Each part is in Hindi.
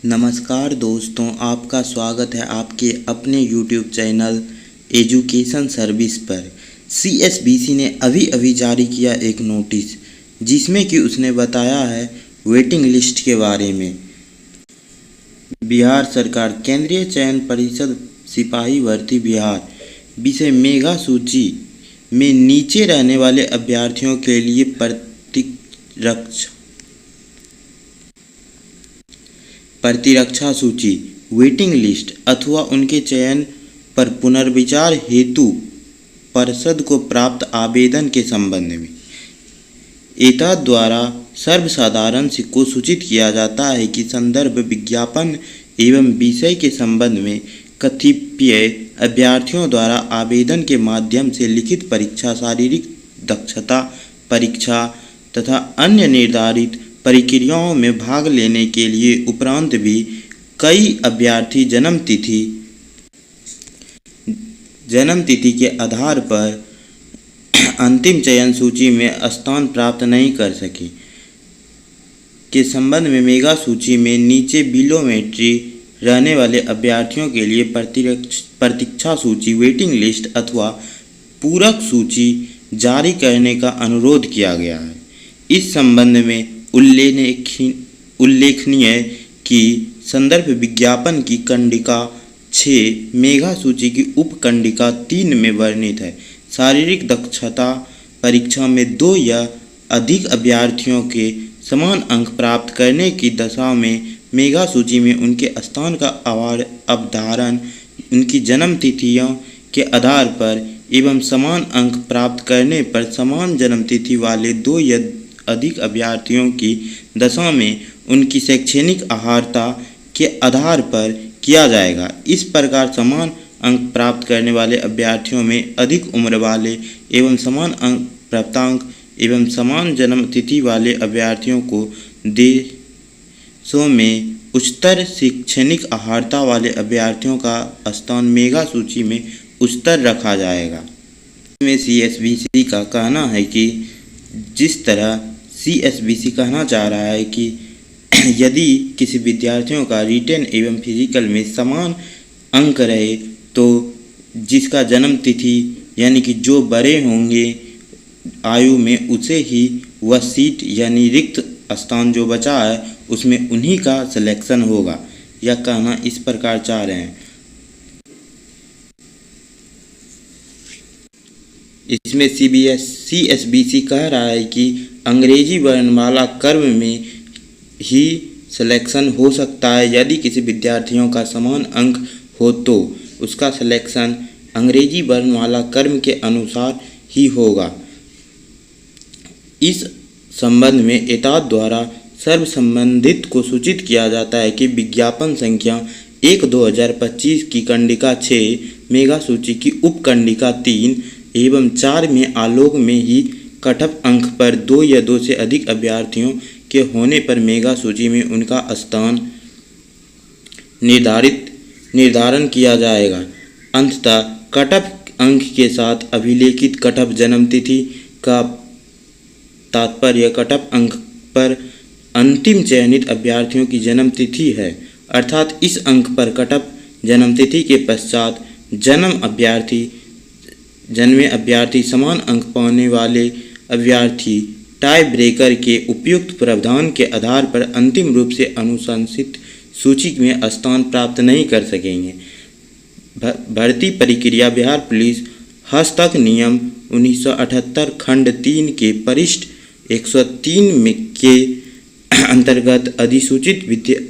नमस्कार दोस्तों, आपका स्वागत है आपके अपने YouTube चैनल एजुकेशन सर्विस पर। CSBC ने अभी अभी जारी किया एक नोटिस जिसमें कि उसने बताया है वेटिंग लिस्ट के बारे में। बिहार सरकार केंद्रीय चयन परिषद सिपाही भर्ती बिहार विषय मेगा सूची में नीचे रहने वाले अभ्यर्थियों के लिए प्रतिरक्षा सूची वेटिंग लिस्ट अथवा उनके चयन पर पुनर्विचार हेतु परिषद को प्राप्त आवेदन के संबंध में एतद द्वारा सर्वसाधारण को सूचित किया जाता है कि संदर्भ विज्ञापन एवं विषय के संबंध में कतिपय अभ्यर्थियों द्वारा आवेदन के माध्यम से लिखित परीक्षा, शारीरिक दक्षता परीक्षा तथा अन्य निर्धारित प्रक्रियाओं में भाग लेने के लिए उपरांत भी कई अभ्यर्थी जन्म तिथि के आधार पर अंतिम चयन सूची में स्थान प्राप्त नहीं कर सके के संबंध में मेगा सूची में नीचे बिलो मेट्री रहने वाले अभ्यर्थियों के लिए प्रतीक्षा सूची वेटिंग लिस्ट अथवा पूरक सूची जारी करने का अनुरोध किया गया है। इस संबंध में उल्लेखनीय है कि संदर्भ विज्ञापन की कंडिका 6 मेगा सूची की उपकंडिका 3 में वर्णित है। शारीरिक दक्षता परीक्षा में 2 या अधिक अभ्यर्थियों के समान अंक प्राप्त करने की दशा में मेगा सूची में उनके स्थान का अवधारण उनकी जन्म तिथियों के आधार पर एवं समान अंक प्राप्त करने पर समान जन्म तिथि वाले 2 या अधिक अभ्यर्थियों की दशा में उनकी शैक्षणिक अर्हता के आधार पर किया जाएगा। इस प्रकार समान अंक प्राप्त करने वाले अभ्यर्थियों में अधिक उम्र वाले एवं समान अंक प्राप्तांक एवं समान जन्म तिथि वाले अभ्यर्थियों को देशों में उच्चतर शैक्षणिक अर्हता वाले अभ्यर्थियों का स्थान मेगा सूची में उच्चतर रखा जाएगा। इसमें CSBC का कहना है कि जिस तरह CSBC कहना चाह रहा है कि यदि किसी विद्यार्थियों का रिटेन एवं फिजिकल में समान अंक रहे तो जिसका जन्म तिथि यानी कि जो बड़े होंगे आयु में उसे ही वह सीट यानी रिक्त स्थान जो बचा है उसमें उन्हीं का सिलेक्शन होगा, यह कहना इस प्रकार चाह रहे हैं। इसमें CSBC कह रहा है कि अंग्रेजी वर्णमाला क्रम में ही सिलेक्शन हो सकता है। यदि किसी विद्यार्थियों का समान अंक हो तो उसका सिलेक्शन अंग्रेजी वर्णमाला क्रम के अनुसार ही होगा। इस संबंध में एतद द्वारा सर्व संबंधित को सूचित किया जाता है कि विज्ञापन संख्या 1/2025 की कंडिका 6 मेगा सूची की उपकंडिका 3 एवं 4 में आलोक में ही कटअफ अंक पर 2 या 2 से अधिक अभ्यर्थियों के होने पर मेगा सूची में उनका स्थान निर्धारण किया जाएगा। अंततः कटअफ अंक के साथ अभिलेखित कटअफ जन्म तिथि का तात्पर्य कटअफ अंक पर अंतिम चयनित अभ्यर्थियों की जन्म तिथि है, अर्थात इस अंक पर कटअफ जन्म तिथि के पश्चात जन्मे अभ्यर्थी समान अंक पाने वाले अभ्यर्थी टाई ब्रेकर के उपयुक्त प्रावधान के आधार पर अंतिम रूप से अनुशंसित सूची में स्थान प्राप्त नहीं कर सकेंगे। भर्ती प्रक्रिया बिहार पुलिस हस्तक नियम 1978 खंड 3 के परिशिष्ट 103 में के अंतर्गत अधिसूचित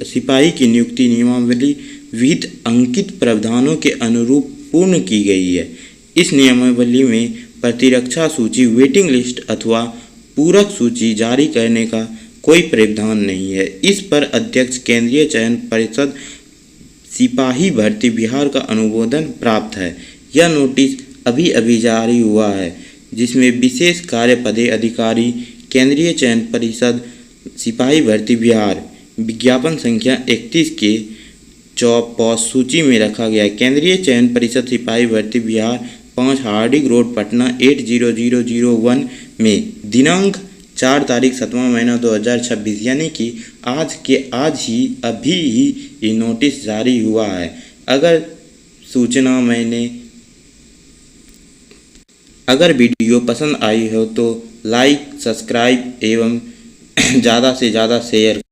सिपाही की नियुक्ति नियमावली विहित अंकित प्रावधानों के अनुरूप पूर्ण की गई है। इस नियमावली में प्रतिरक्षा सूची वेटिंग लिस्ट अथवा पूरक सूची जारी करने का कोई प्रावधान नहीं है। इस पर अध्यक्ष केंद्रीय चयन परिषद सिपाही भर्ती बिहार का अनुमोदन प्राप्त है। यह नोटिस अभी अभी जारी हुआ है जिसमें विशेष कार्य पदाधिकारी केंद्रीय चयन परिषद सिपाही भर्ती बिहार विज्ञापन संख्या 31 के चौपाश सूची में रखा गया। केंद्रीय चयन परिषद सिपाही भर्ती बिहार 5 हार्डिंग रोड पटना 80001 में दिनांक 4 तारीख 7वां महीना 2026 यानी कि आज के आज ही अभी ही ये नोटिस जारी हुआ है। अगर वीडियो पसंद आई हो तो लाइक, सब्सक्राइब एवं ज़्यादा से ज़्यादा शेयर